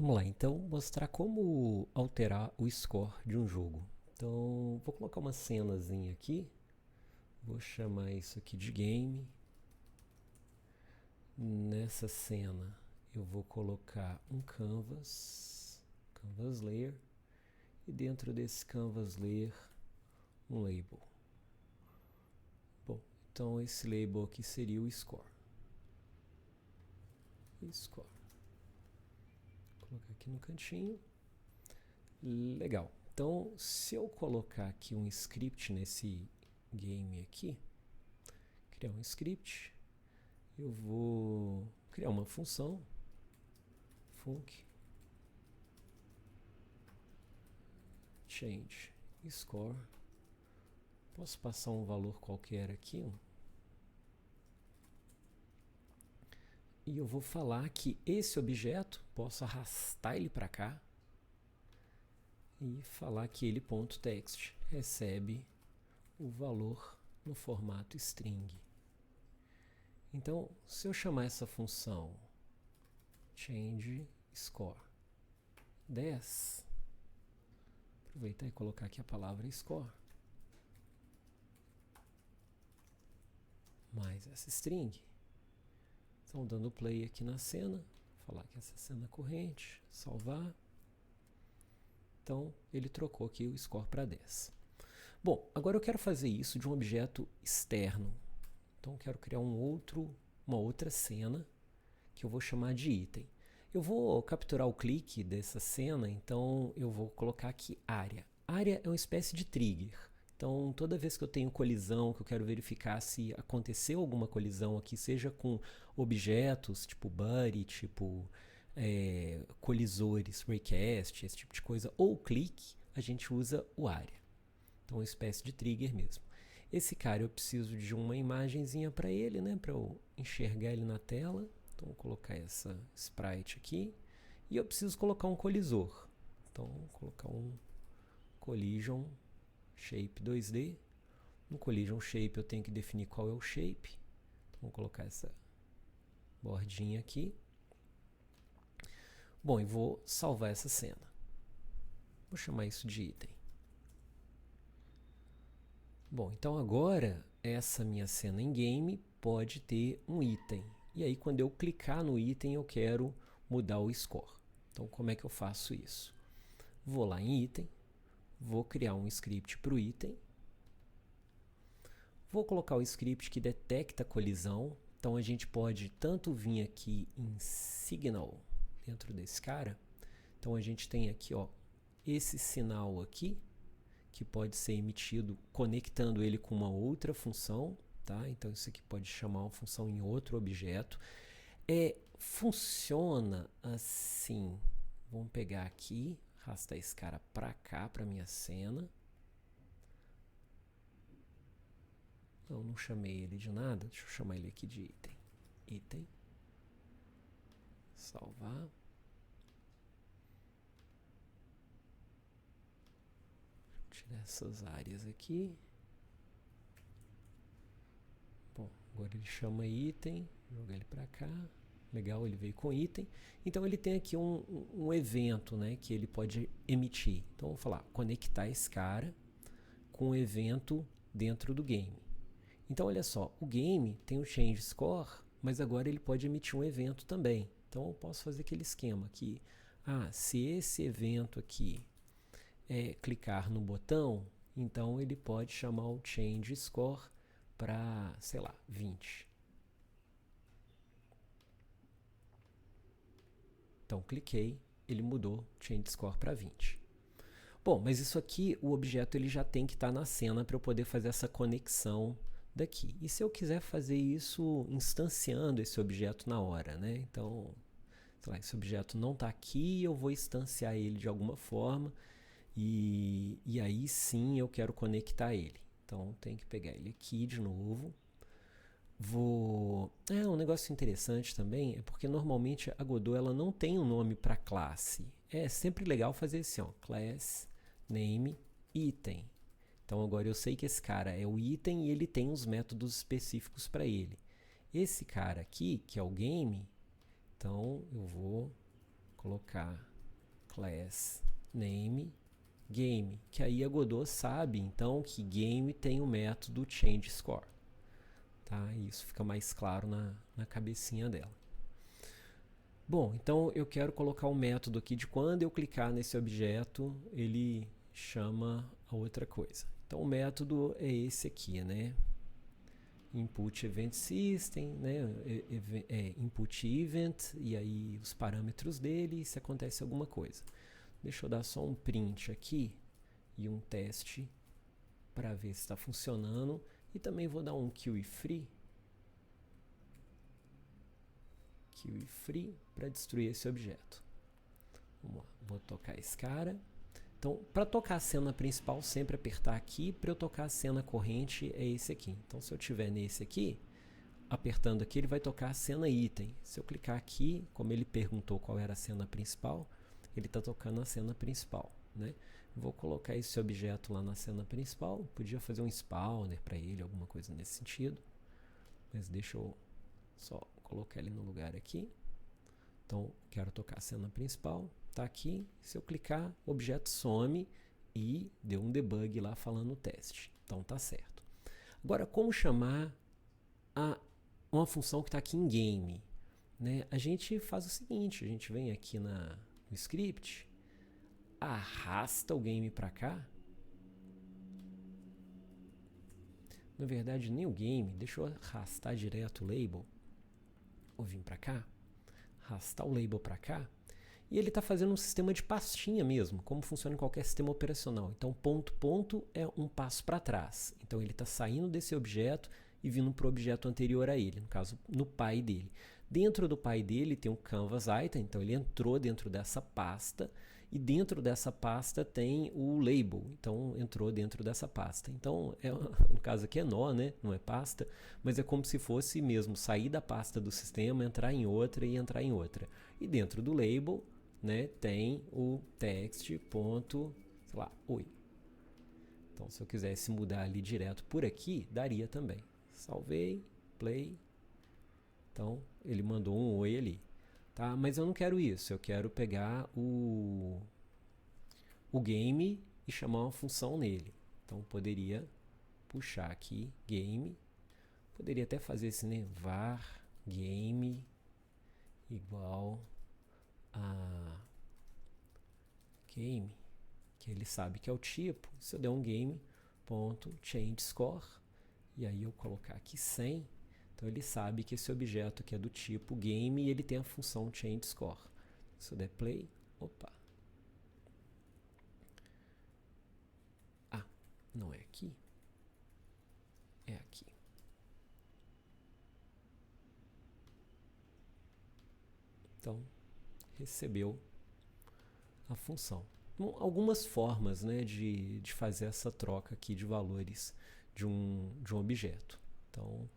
Vamos lá, então mostrar como alterar o score de um jogo. Então vou colocar uma cenazinha aqui, vou chamar isso aqui de game. Nessa cena eu vou colocar um canvas layer, e dentro desse canvas layer um label. Bom, então esse label aqui seria o score. Vou colocar aqui no cantinho. Legal. Então, se eu colocar aqui um script nesse game aqui, criar um script, eu vou criar uma função func change score. Posso passar um valor qualquer aqui, e eu vou falar que esse objeto, posso arrastar ele para cá e falar que ele .text recebe o valor no formato string. Então, se eu chamar essa função change score 10, aproveitar e colocar aqui a palavra score mais essa string. Então, dando play aqui na cena, falar que essa cena é corrente, salvar. Então, ele trocou aqui o score para 10. Bom, agora eu quero fazer isso de um objeto externo. Então, eu quero criar uma outra cena que eu vou chamar de item. Eu vou capturar o clique dessa cena, então eu vou colocar aqui área. Área é uma espécie de trigger. Então, toda vez que eu tenho colisão, que eu quero verificar se aconteceu alguma colisão aqui, seja com objetos, tipo buddy, tipo colisores, raycast, esse tipo de coisa, ou clique, a gente usa o área. Então, uma espécie de trigger mesmo. Esse cara eu preciso de uma imagenzinha para ele, né, para eu enxergar ele na tela. Então, vou colocar essa sprite aqui. E eu preciso colocar um colisor. Então, vou colocar um collision shape 2D. No collision shape eu tenho que definir qual é o shape. Então, vou colocar essa bordinha aqui. Bom, e vou salvar essa cena. Vou chamar isso de item. Bom, então agora essa minha cena em game pode ter um item. E aí quando eu clicar no item eu quero mudar o score. Então como é que eu faço isso? Vou lá em item, vou criar um script para o item. Vou colocar o script que detecta colisão. Então a gente pode tanto vir aqui em signal dentro desse cara. Então a gente tem aqui, ó, esse sinal aqui, que pode ser emitido conectando ele com uma outra função, tá? Então isso aqui pode chamar uma função em outro objeto. Funciona assim. Vamos pegar aqui, arrastar esse cara para cá, para minha cena. Eu não chamei ele de nada, deixa eu chamar ele aqui de item. Item. Salvar. Tirar essas áreas aqui. Bom, agora ele chama item, jogar ele para cá. Legal, ele veio com item. Então ele tem aqui um evento, né, que ele pode emitir. Então vou falar, conectar esse cara com um evento dentro do game. Então olha só, o game tem o change score, mas agora ele pode emitir um evento também. Então eu posso fazer aquele esquema aqui. Se esse evento aqui clicar no botão, então ele pode chamar o change score para, sei lá, 20. Então cliquei, ele mudou change score para 20. Bom, mas isso aqui, o objeto ele já tem que estar na cena para eu poder fazer essa conexão daqui. E se eu quiser fazer isso instanciando esse objeto na hora, né? Então, sei lá, esse objeto não está aqui, eu vou instanciar ele de alguma forma e aí sim eu quero conectar ele. Então, tem que pegar ele aqui de novo. Um negócio interessante também é porque normalmente a Godot ela não tem um nome para classe. É sempre legal fazer assim, ó, class name item. Então agora eu sei que esse cara é o item e ele tem uns métodos específicos para ele. Esse cara aqui, que é o game, então eu vou colocar class name game, que aí a Godot sabe então que game tem o método changeScore, tá? Isso fica mais claro na cabecinha dela. Bom, então eu quero colocar um método aqui de quando eu clicar nesse objeto, ele chama a outra coisa. Então o método é esse aqui, né? Input event system, né? Input event, e aí os parâmetros dele, se acontece alguma coisa. Deixa eu dar só um print aqui e um teste para ver se está funcionando. E também vou dar um kill free para destruir esse objeto. Vamos lá, vou tocar esse cara. Então, para tocar a cena principal, sempre apertar aqui. Para eu tocar a cena corrente, é esse aqui. Então, se eu tiver nesse aqui, apertando aqui, ele vai tocar a cena item. Se eu clicar aqui, como ele perguntou qual era a cena principal, ele está tocando a cena principal, né? Vou colocar esse objeto lá na cena principal. Podia fazer um spawner para ele, alguma coisa nesse sentido. Mas deixa eu só colocar ele no lugar aqui. Então, quero tocar a cena principal. Está aqui. Se eu clicar, o objeto some e deu um debug lá falando o teste. Então, tá certo. Agora, como chamar uma função que está aqui em game? Né? A gente faz o seguinte, a gente vem aqui no script, arrasta o game para cá. Na verdade, nem o game, deixa eu arrastar direto o label. Vou vir para cá, arrastar o label para cá. E ele está fazendo um sistema de pastinha mesmo, como funciona em qualquer sistema operacional. Então, ponto, ponto é um passo para trás. Então, ele está saindo desse objeto e vindo para o objeto anterior a ele, no caso, no pai dele. Dentro do pai dele tem um canvas item, então ele entrou dentro dessa pasta, e dentro dessa pasta tem o label, então entrou dentro dessa pasta. Então, no caso aqui é nó, né? Não é pasta, mas é como se fosse mesmo sair da pasta do sistema, entrar em outra e entrar em outra. E dentro do label, né, tem o text ponto, sei lá, oi. Então, se eu quisesse mudar ali direto por aqui, daria também. Salvei, play. Então, ele mandou um oi ali. Tá? Mas eu não quero isso. Eu quero pegar o game e chamar uma função nele. Então, poderia puxar aqui game. Poderia até fazer esse, né? Var game igual a game, que ele sabe que é o tipo. Se eu der um game.changeScore, e aí eu colocar aqui 100, então ele sabe que esse objeto que é do tipo game, ele tem a função changeScore. Se eu der play, opa. Ah, não é aqui. É aqui. Então, recebeu a função. Bom, algumas formas, né, de fazer essa troca aqui de valores de um objeto. Então,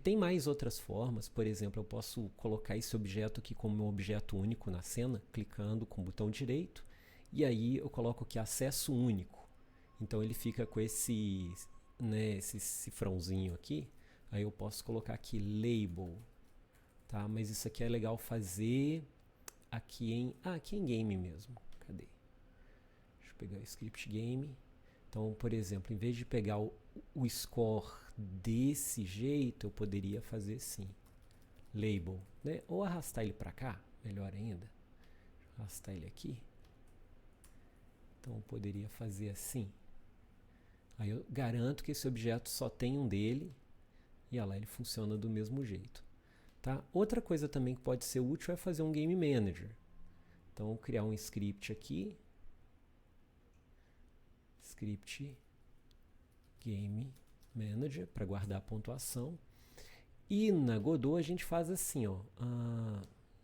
tem mais outras formas. Por exemplo, eu posso colocar esse objeto aqui como um objeto único na cena, clicando com o botão direito, e aí eu coloco aqui acesso único. Então ele fica com esse, né, esse cifrãozinho aqui. Aí eu posso colocar aqui label, tá? Mas isso aqui é legal fazer aqui aqui em game mesmo. Cadê? Deixa eu pegar o script game. Então, por exemplo, em vez de pegar o score desse jeito, eu poderia fazer assim, label, né? Ou arrastar ele para cá, melhor ainda. Arrastar ele aqui. Então, eu poderia fazer assim. Aí eu garanto que esse objeto só tem um dele, e olha lá, ele funciona do mesmo jeito. Tá? Outra coisa também que pode ser útil é fazer um Game Manager. Então, criar um script aqui. Script Game Manager para guardar a pontuação. E na Godot a gente faz assim, ó.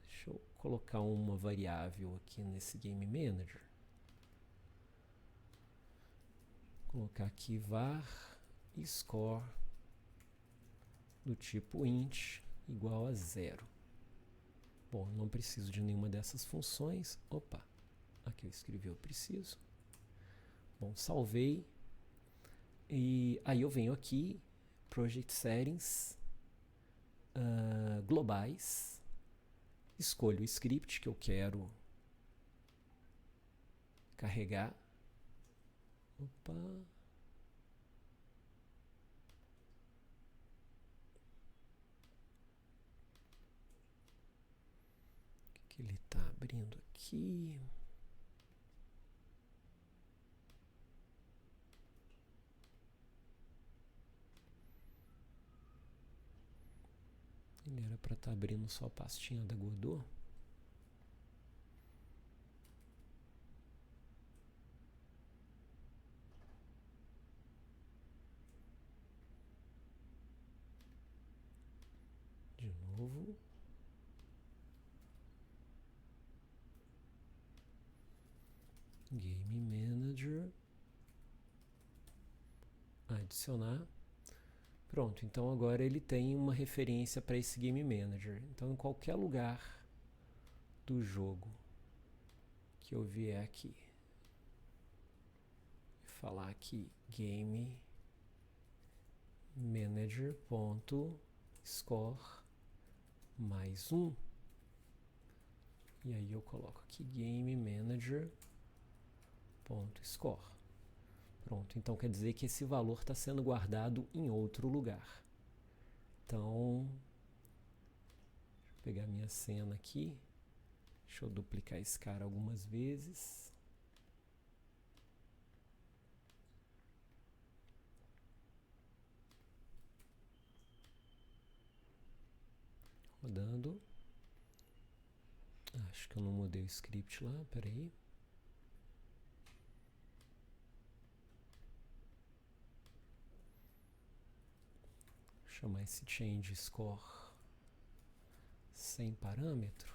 Deixa eu colocar uma variável aqui nesse Game Manager. Vou colocar aqui var score do tipo int igual a 0. Bom, não preciso de nenhuma dessas funções. Opa, aqui eu escrevi, eu preciso. Bom, salvei. E aí eu venho aqui, Project Settings, globais, escolho o script que eu quero carregar. Opa. O que ele está abrindo aqui? Ele era para estar abrindo só a pastinha da Godot. De novo. Game Manager. Adicionar. Pronto, então agora ele tem uma referência para esse Game Manager. Então, em qualquer lugar do jogo que eu vier aqui e falar aqui Game Manager.score mais 1, e aí eu coloco aqui Game Manager.score. Pronto, então quer dizer que esse valor está sendo guardado em outro lugar. Então, deixa eu pegar minha cena aqui. Deixa eu duplicar esse cara algumas vezes. Rodando. Acho que eu não mudei o script lá, peraí. Chamar esse change score sem parâmetro.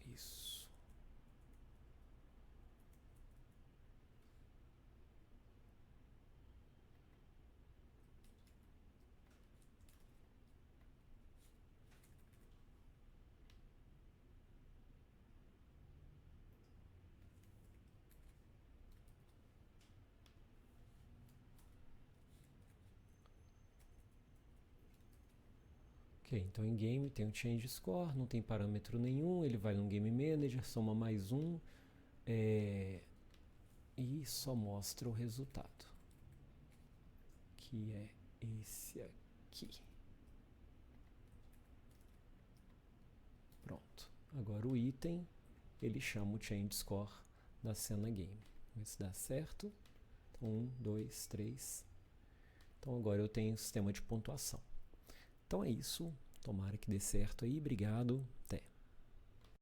Isso. Ok, então em game tem o change score, não tem parâmetro nenhum, ele vai no game manager, soma mais um e só mostra o resultado, que é esse aqui. Pronto. Agora o item, ele chama o change score da cena game. Vamos ver se dá certo. Então, 1, 2, 3. Então agora eu tenho um sistema de pontuação. Então é isso. Tomara que dê certo aí. Obrigado. Até.